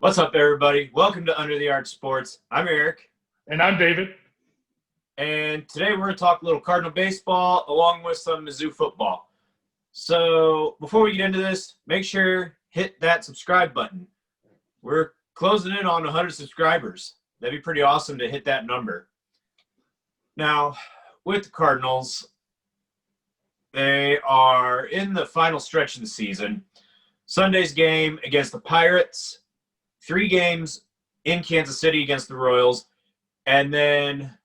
What's up, everybody? Welcome to Under the Arch Sports. I'm Eric. And I'm David. And today we're going to talk a little Cardinal baseball along with some Mizzou football. So before we get into this, make sure hit that subscribe button. We're closing in on 100 subscribers. That'd be pretty awesome to hit that number. Now, with the Cardinals, they are in the final stretch of the season. Sunday's game against the Pirates, 3 games in Kansas City against the Royals, and then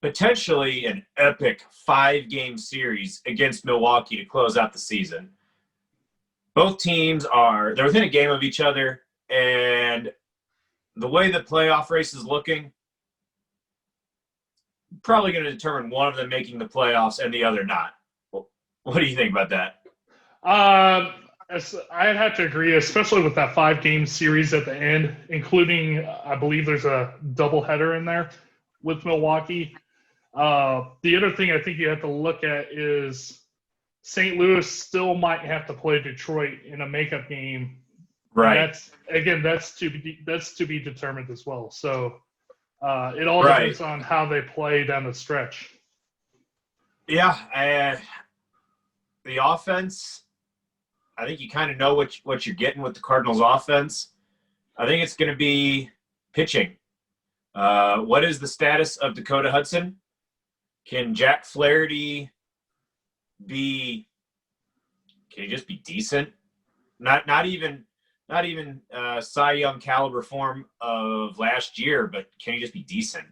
potentially an epic 5-game series against Milwaukee to close out the season. Both teams they're within a game of each other, and the way the playoff race is looking, probably going to determine one of them making the playoffs and the other not. What do you think about that? I'd have to agree, especially with that 5-game series at the end, including, I believe there's a doubleheader in there with Milwaukee. The other thing I think you have to look at is St. Louis still might have to play Detroit in a makeup game. Right. That's to be determined as well. So it all depends on how they play down the stretch. Yeah, the offense, I think you kind of know what you're getting with the Cardinals offense. I think it's going to be pitching. What is the status of Dakota Hudson? Can Jack Flaherty can he just be decent? Not even Cy Young caliber form of last year, but can he just be decent?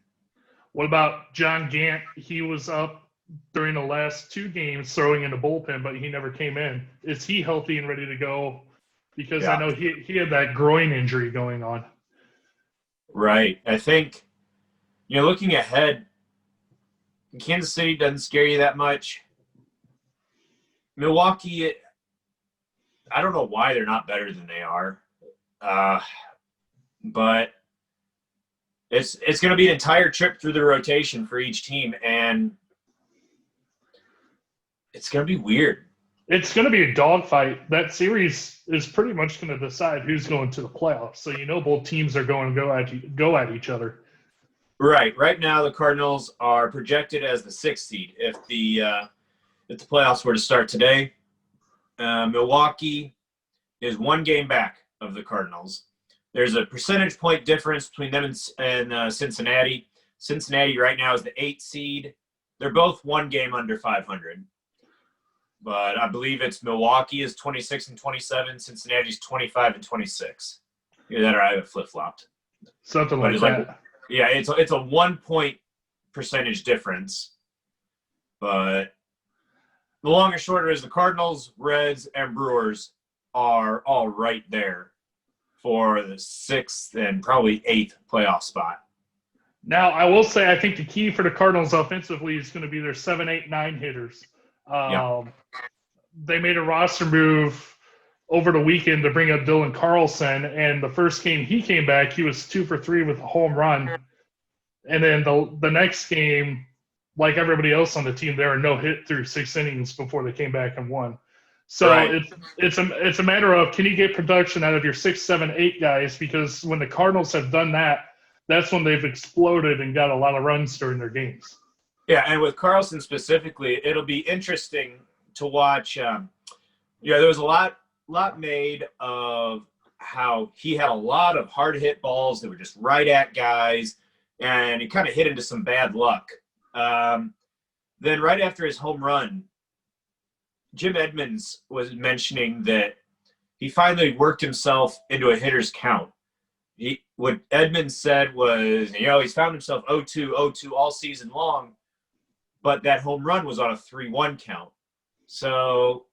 What about John Gant? He was up during the last 2 games throwing in the bullpen, but he never came in. Is he healthy and ready to go? Because I know he had that groin injury going on. Right. I think, looking ahead, Kansas City doesn't scare you that much. Milwaukee, I don't know why they're not better than they are. But it's going to be an entire trip through the rotation for each team, and it's going to be weird. It's going to be a dogfight. That series is pretty much going to decide who's going to the playoffs. So both teams are going to go at each other. Right. Right now, the Cardinals are projected as the 6th seed. If the playoffs were to start today, Milwaukee is 1 game back of the Cardinals. There's a percentage point difference between them and Cincinnati. Cincinnati right now is the 8th seed. They're both 1 game under 500. But I believe it's Milwaukee is 26-27, Cincinnati's 25-26. Either that or I have it flip-flopped. Something like that. It's a 1-point percentage difference. But the long and short is the Cardinals, Reds, and Brewers are all right there for the 6th and probably 8th playoff spot. Now, I will say I think the key for the Cardinals offensively is going to be their 7, 8, 9 hitters. They made a roster move over the weekend to bring up Dylan Carlson, and the first game he came back, he was 2 for 3 with a home run. And then the next game, like everybody else on the team, they were no hit through 6 innings before they came back and won. So it's a matter of, can you get production out of your 6, 7, 8 guys? Because when the Cardinals have done that, that's when they've exploded and got a lot of runs during their games. Yeah, and with Carlson specifically, it'll be interesting to watch. There was a lot made of how he had a lot of hard hit balls that were just right at guys, and he kind of hit into some bad luck. Then right after his home run, Jim Edmonds was mentioning that he finally worked himself into a hitter's count. What Edmonds said was, he's found himself 0-2 all season long, but that home run was on a 3-1 count. So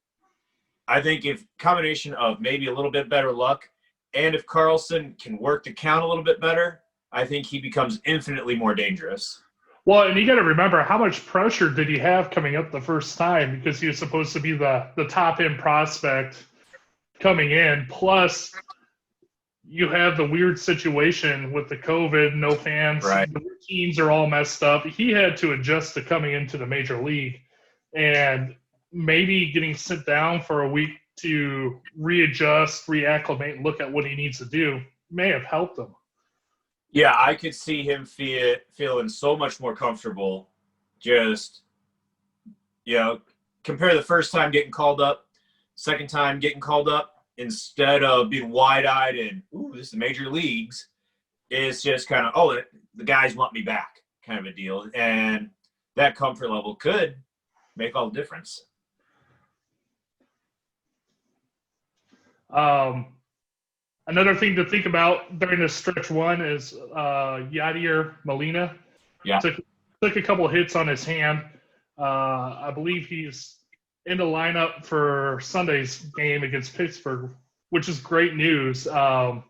I think if combination of maybe a little bit better luck, and if Carlson can work the count a little bit better, I think he becomes infinitely more dangerous. Well, and you got to remember, how much pressure did he have coming up the first time? Because he was supposed to be the top-end prospect coming in. Plus, you have the weird situation with the COVID, no fans. Right. The routines are all messed up. He had to adjust to coming into the major league. And maybe getting sent down for a week to readjust, reacclimate, and look at what he needs to do may have helped him. Yeah, I could see him feeling so much more comfortable. Just, compare the first time getting called up, second time getting called up, instead of being wide-eyed and, ooh, this is major leagues. It's just kind of, oh, the guys want me back kind of a deal. And that comfort level could make all the difference. Another thing to think about during this stretch one is Yadier Molina. Yeah. Took a couple of hits on his hand. I believe he's in the lineup for Sunday's game against Pittsburgh, which is great news. And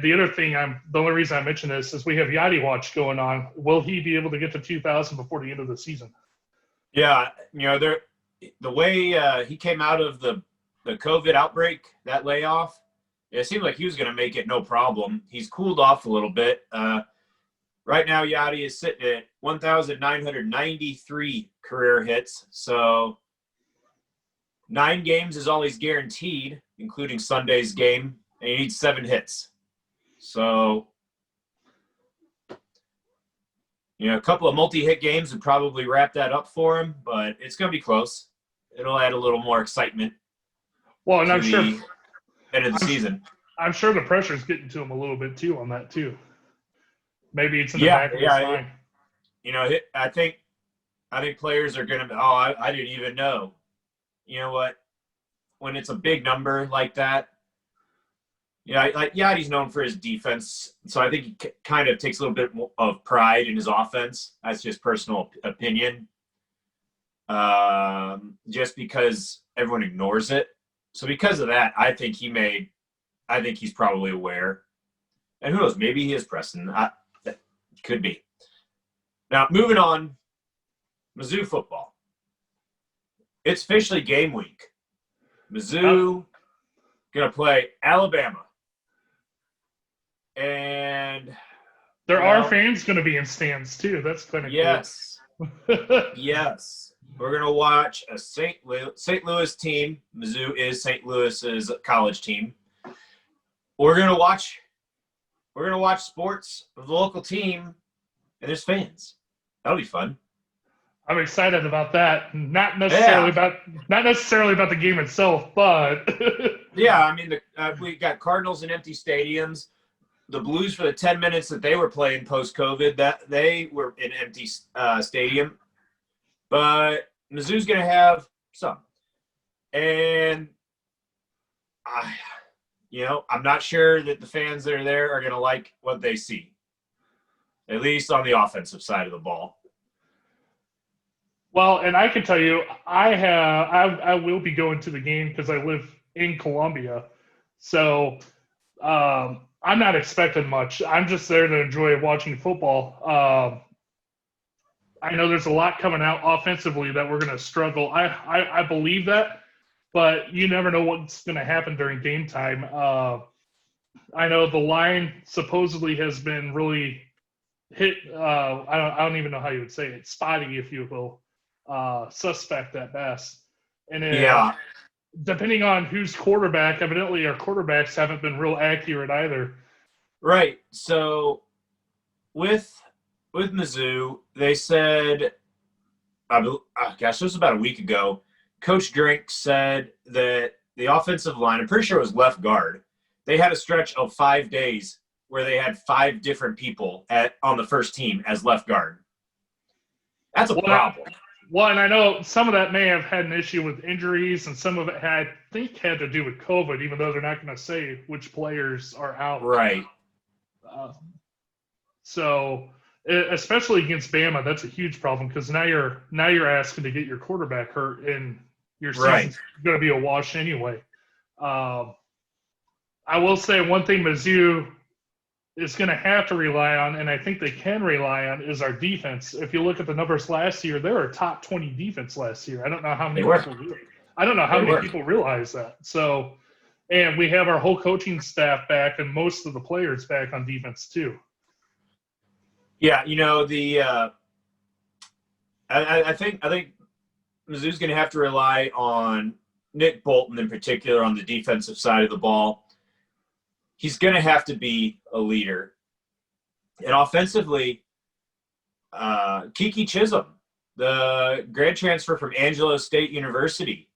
the other thing, the only reason I mention this is we have Yadi Watch going on. Will he be able to get to 2,000 before the end of the season? Yeah, the way he came out of the COVID outbreak, that layoff, it seemed like he was going to make it no problem. He's cooled off a little bit. Right now, Yadi is sitting at 1,993 career hits. So 9 games is all he's guaranteed, including Sunday's game, and he needs 7 hits. So, a couple of multi-hit games would probably wrap that up for him, but it's going to be close. It'll add a little more excitement. Well, and I'm sure end of the season. I'm sure the pressure's getting to him a little bit too on that too. Maybe it's in the back of his mind. I think players are going to. Oh, I didn't even know. You know what? When it's a big number like that, like Yadi's known for his defense, so I think he kind of takes a little bit of pride in his offense. That's just personal opinion. Just because everyone ignores it. So because of that, I think he's probably aware. And who knows, maybe he is pressing. That could be. Now, moving on, Mizzou football. It's officially game week. Mizzou going to play Alabama. And there are fans going to be in stands too. That's kind of yes. Cool. Yes. We're going to watch a St. Louis team. Mizzou is St. Louis's college team. We're going to watch sports of the local team, and there's fans. That'll be fun. I'm excited about that. Not necessarily about the game itself, but yeah, I mean, we got Cardinals in empty stadiums. The Blues, for the 10 minutes that they were playing post-COVID, that they were in empty stadium. But Mizzou's going to have some. And, I'm not sure that the fans that are there are going to like what they see, at least on the offensive side of the ball. Well, and I can tell you, I will be going to the game because I live in Columbia. So I'm not expecting much. I'm just there to enjoy watching football. I know there's a lot coming out offensively that we're going to struggle. I believe that, but you never know what's going to happen during game time. I know the line supposedly has been really hit. I don't even know how you would say it. Spotty, if you will. Suspect at best. And then, depending on who's quarterback, evidently our quarterbacks haven't been real accurate either. Right. So with Mizzou, they said, this was about a week ago, Coach Drink said that the offensive line, I'm pretty sure it was left guard, they had a stretch of 5 days where they had 5 different people on the first team as left guard. That's a problem. Well, and I know some of that may have had an issue with injuries, and some of it had to do with COVID, even though they're not going to say which players are out. Right. So, especially against Bama, that's a huge problem because now you're asking to get your quarterback hurt, and your season's going to be a wash anyway. I will say one thing Mizzou is going to have to rely on, and I think they can rely on, is our defense. If you look at the numbers last year, they were a top 20 defense last year. I don't know how many people realize that. So, and we have our whole coaching staff back and most of the players back on defense too. Yeah, I think Mizzou's going to have to rely on Nick Bolton in particular on the defensive side of the ball, he's going to have to be a leader. And offensively, Kiki Chisholm, the grad transfer from Angelo State University,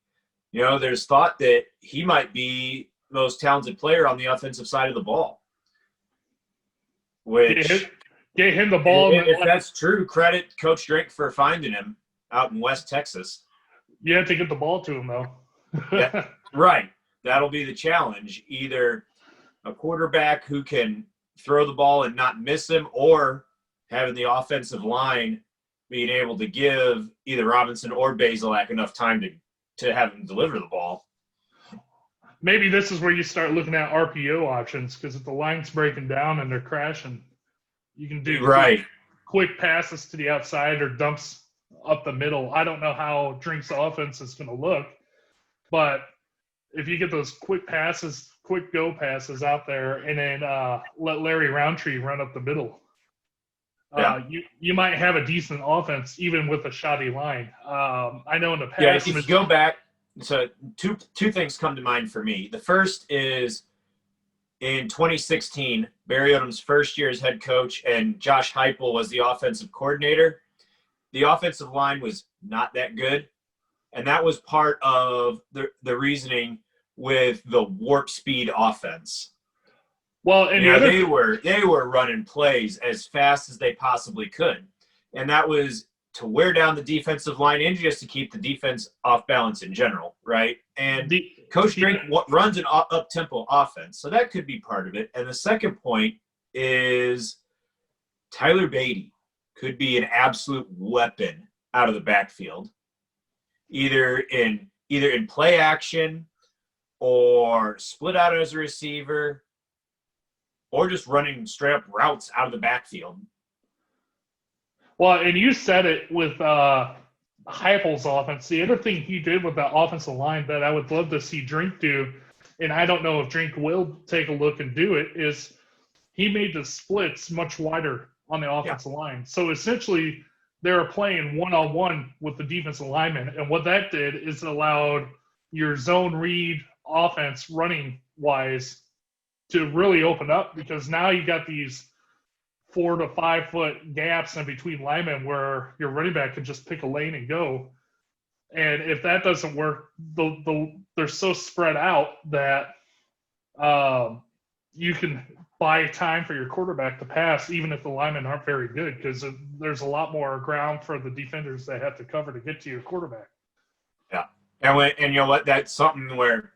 there's thought that he might be the most talented player on the offensive side of the ball. Which get him the ball. If that's true, credit Coach Drake for finding him out in West Texas. You have to get the ball to him, though. Yeah, right. That'll be the challenge. Either a quarterback who can throw the ball and not miss him, or having the offensive line being able to give either Robinson or Basilak enough time to have him deliver the ball. Maybe this is where you start looking at RPO options, because if the line's breaking down and they're crashing, you can do quick passes to the outside or dumps up the middle. I don't know how Drink's offense is going to look, but if you get those quick passes, quick go passes out there, and then let Larry Roundtree run up the middle, you might have a decent offense even with a shoddy line. I know in the past. Yeah, if you go back, so two things come to mind for me. The first is in 2016, Barry Odom's first year as head coach, and Josh Heupel was the offensive coordinator. The offensive line was not that good, and that was part of the reasoning with the warp speed offense. Well, and they were running plays as fast as they possibly could, and that was to wear down the defensive line and just to keep the defense off balance in general, right? And Coach Drink runs an up-tempo offense, so that could be part of it. And the second point is Tyler Beatty could be an absolute weapon out of the backfield, either in play action or split out as a receiver or just running straight up routes out of the backfield. Well, and you said it with Heupel's offense. The other thing he did with that offensive line that I would love to see Drink do, and I don't know if Drink will take a look and do it, is he made the splits much wider on the offensive line. So essentially, they were playing one-on-one with the defensive lineman, and what that did is allowed your zone read offense running-wise to really open up, because now you got these 4 to 5 foot gaps in between linemen where your running back can just pick a lane and go. And if that doesn't work, they're so spread out that you can buy time for your quarterback to pass, even if the linemen aren't very good, because there's a lot more ground for the defenders they have to cover to get to your quarterback. Yeah. And you know what? That's something where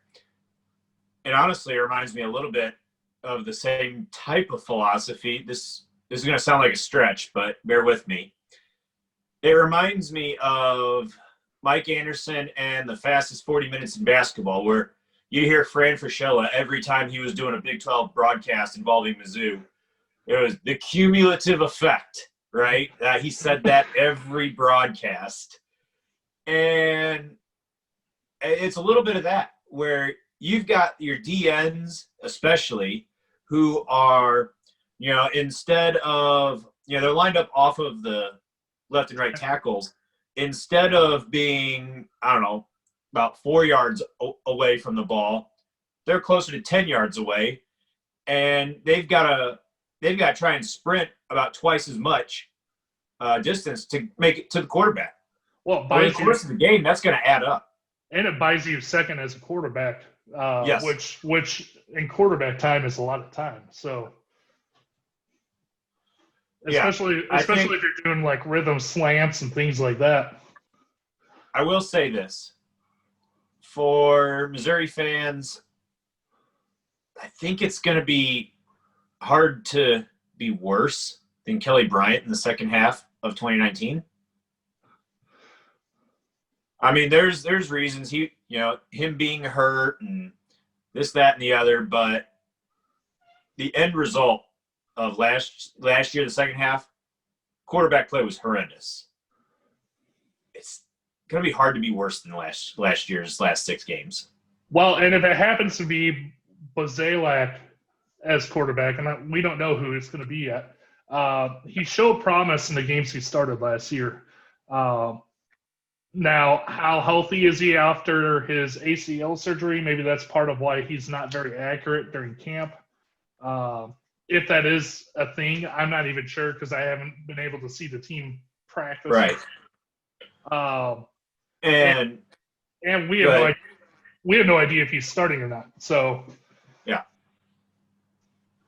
it honestly reminds me a little bit of the same type of philosophy. This is going to sound like a stretch, but bear with me. It reminds me of Mike Anderson and the fastest 40 minutes in basketball, where you hear Fran Fraschilla every time he was doing a Big 12 broadcast involving Mizzou. It was the cumulative effect, right? He said that every broadcast. And it's a little bit of that, where you've got your DNs especially who are – instead of, they're lined up off of the left and right tackles, instead of being, about 4 yards away from the ball, they're closer to 10 yards away, and they've got to try and sprint about twice as much distance to make it to the quarterback. Well, over the course of the game, that's going to add up. And it buys you a second as a quarterback, yes. which in quarterback time is a lot of time. So. Especially if you're doing like rhythm slants and things like that. I will say this. For Missouri fans, I think it's going to be hard to be worse than Kelly Bryant in the second half of 2019. I mean, there's reasons him being hurt and this, that, and the other, but the end result of last year, the second half, quarterback play was horrendous. It's going to be hard to be worse than last year's last 6 games. Well, and if it happens to be Bazelak as quarterback, and we don't know who it's going to be yet, he showed promise in the games he started last year. Now, how healthy is he after his ACL surgery? Maybe that's part of why he's not very accurate during camp. If that is a thing, I'm not even sure because I haven't been able to see the team practice. Right. And we have no idea if he's starting or not. So yeah,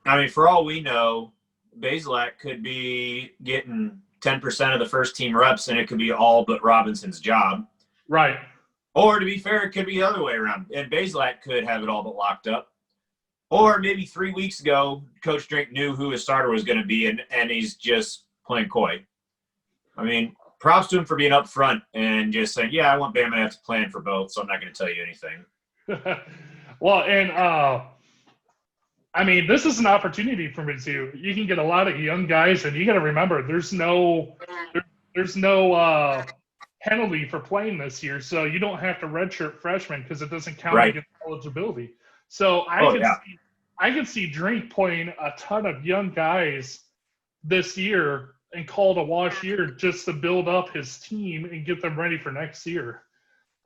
I mean, for all we know, Bazelak could be getting 10% of the first team reps, and it could be all but Robinson's job. Right. Or to be fair, it could be the other way around, and Bazelak could have it all but locked up. Or maybe 3 weeks ago, Coach Drink knew who his starter was going to be, and he's just playing coy. I mean, props to him for being upfront and just saying, yeah, I want Bama to have to plan for both, so I'm not going to tell you anything. Well, and I mean, this is an opportunity for Mizzou. You can get a lot of young guys, and you got to remember, there's no penalty for playing this year, so you don't have to redshirt freshmen because it doesn't count against eligibility. So I can see Drink playing a ton of young guys this year and call it a wash year just to build up his team and get them ready for next year.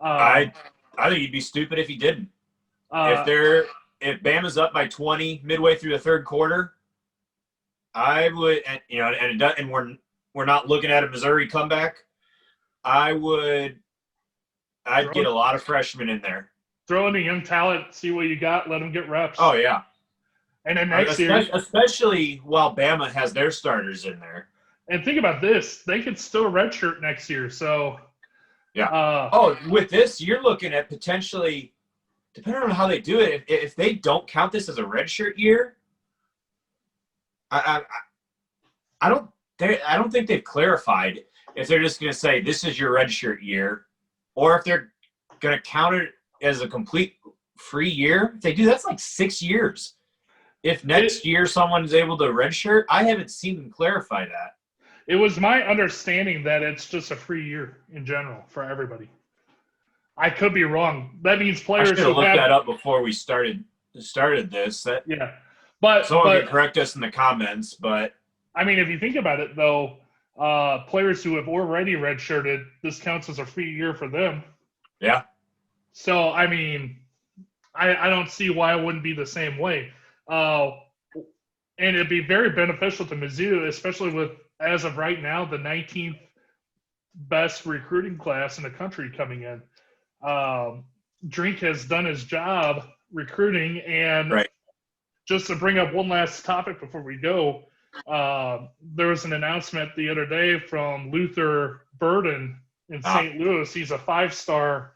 I think he'd be stupid if he didn't. If Bama's up by 20 midway through the third quarter, I would, and we're not looking at a Missouri comeback. I'd get a lot of freshmen in there. Throw in a young talent, see what you got, let them get reps. Oh yeah. And then next year, especially while Bama has their starters in there. And think about this: they could still redshirt next year. So yeah. With this, you're looking at potentially, depending on how they do it, if they don't count this as a redshirt year, I don't think they've clarified if they're just going to say this is your redshirt year, or if they're going to count it as a complete free year. If they do, that's like 6 years. If next year someone's able to redshirt, I haven't seen them clarify that. It was my understanding that it's just a free year in general for everybody. I could be wrong. That means players. I should have looked that up before we started this. But someone can correct us in the comments. But I mean, if you think about it, though, players who have already redshirted, this counts as a free year for them. Yeah. So I mean, I don't see why it wouldn't be the same way. And it'd be very beneficial to Mizzou, especially with, as of right now, the 19th best recruiting class in the country coming in. Drink has done his job recruiting, and just to bring up one last topic before we go, there was an announcement the other day from Luther Burden in St. Louis. He's a 5-star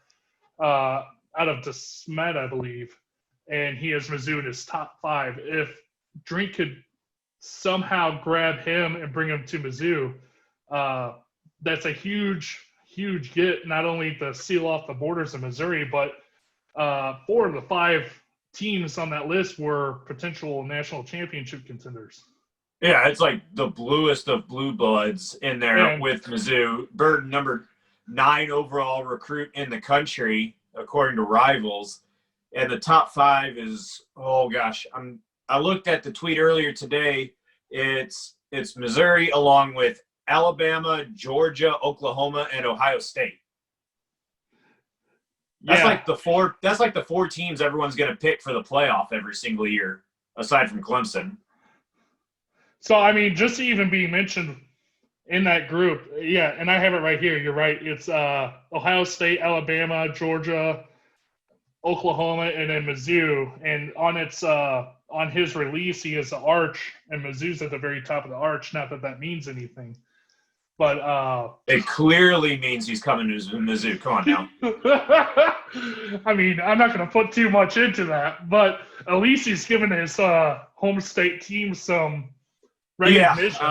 out of DeSmet, I believe, and he has Mizzou in his top 5. If Drink could somehow grab him and bring him to Mizzou, that's a huge get, not only to seal off the borders of Missouri, but 4 of the 5 teams on that list were potential national championship contenders. Yeah, it's like the bluest of blue bloods in there with Mizzou. Bird, number 9 overall recruit in the country, according to Rivals. And the top 5 is, oh gosh, I looked at the tweet earlier today. It's Missouri along with Alabama, Georgia, Oklahoma, and Ohio State. That's like the 4 teams everyone's going to pick for the playoff every single year, aside from Clemson. So, I mean, just to even be mentioned in that group, yeah, and I have it right here. You're right. It's Ohio State, Alabama, Georgia, Oklahoma, and then Mizzou. And on his release, he has the arch, and Mizzou's at the very top of the arch. Not that means anything. But it clearly means he's coming to Mizzou. Come on now. I mean, I'm not going to put too much into that, but at least he's given his home state team some recognition.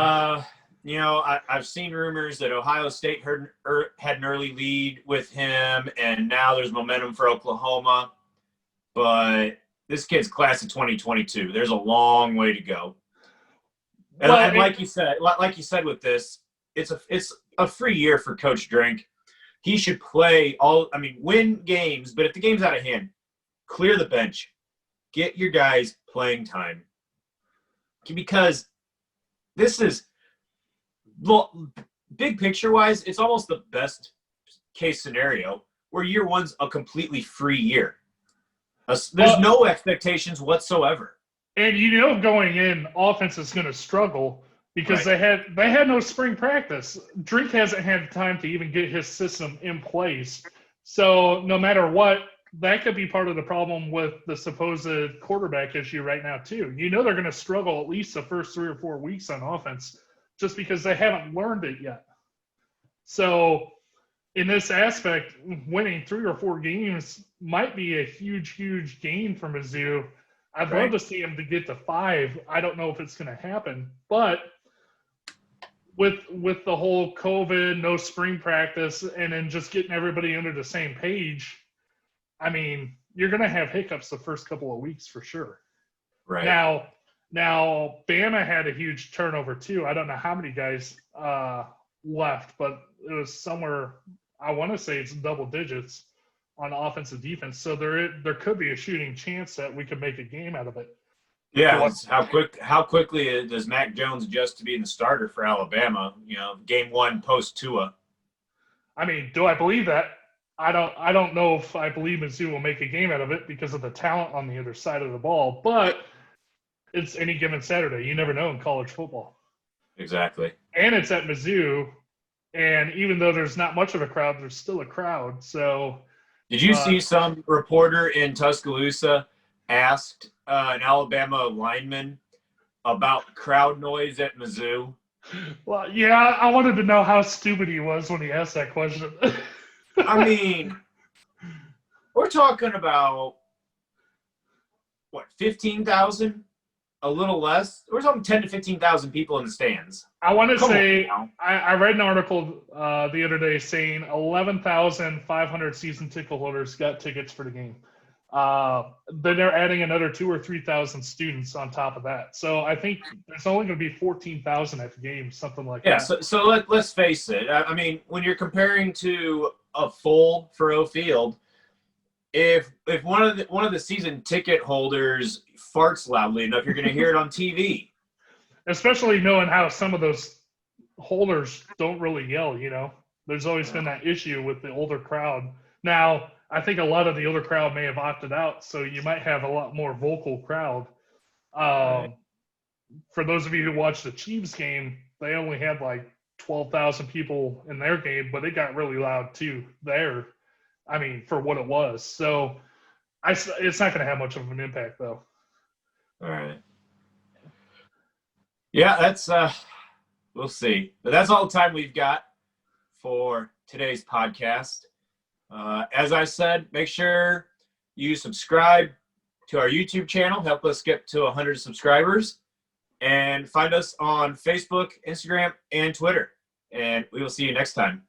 Yeah, I've seen rumors that Ohio State had an early lead with him, and now there's momentum for Oklahoma. But this kid's class of 2022. There's a long way to go. And, like you said with this, it's a free year for Coach Drink. He should win games, but if the game's out of hand, clear the bench. Get your guys playing time. Because this is, big picture-wise, it's almost the best case scenario where year one's a completely free year. There's no expectations whatsoever. And going in, offense is going to struggle because they had no spring practice. Drink hasn't had time to even get his system in place. So no matter what, that could be part of the problem with the supposed quarterback issue right now too. They're going to struggle at least the first 3 or 4 weeks on offense just because they haven't learned it yet. So in this aspect, winning 3 or 4 games might be a huge, huge gain for Mizzou. I'd love to see him to get to 5. I don't know if it's going to happen, but with the whole COVID, no spring practice, and then just getting everybody under the same page, I mean, you're going to have hiccups the first couple of weeks for sure. Right. Now, Bama had a huge turnover too. I don't know how many guys left, but it was somewhere, I want to say it's double digits on offense and defense. So there could be a shooting chance that we could make a game out of it. Yeah, how quickly does Mac Jones adjust to being the starter for Alabama? Game 1 post Tua. I mean, do I believe that? I don't know if I believe Mizzou will make a game out of it because of the talent on the other side of the ball. But it's any given Saturday. You never know in college football. Exactly. And it's at Mizzou, and even though there's not much of a crowd, there's still a crowd. So, did you see some reporter in Tuscaloosa asked an Alabama lineman about crowd noise at Mizzou? Well, yeah, I wanted to know how stupid he was when he asked that question. I mean, we're talking about, 15,000? A little less? We're talking 10 to 15,000 people in the stands. I want to say, I read an article the other day saying 11,500 season ticket holders got tickets for the game. Then they're adding another 2,000 or 3,000 students on top of that. So I think there's only going to be 14,000 at the game, something like that. Yeah, so let's face it. I mean, when you're comparing to a full Faurot Field, if one of the season ticket holders farts loudly enough, you're going to hear it on TV. Especially knowing how some of those holders don't really yell, There's always been that issue with the older crowd. Now, I think a lot of the older crowd may have opted out, so you might have a lot more vocal crowd. For those of you who watched the Chiefs game, they only had like 12,000 people in their game, but it got really loud too there. I mean, for what it was. So it's not going to have much of an impact, though. All right. Yeah, that's we'll see. But that's all the time we've got for today's podcast. As I said, make sure you subscribe to our YouTube channel. Help us get to 100 subscribers. And find us on Facebook, Instagram, and Twitter. And we will see you next time.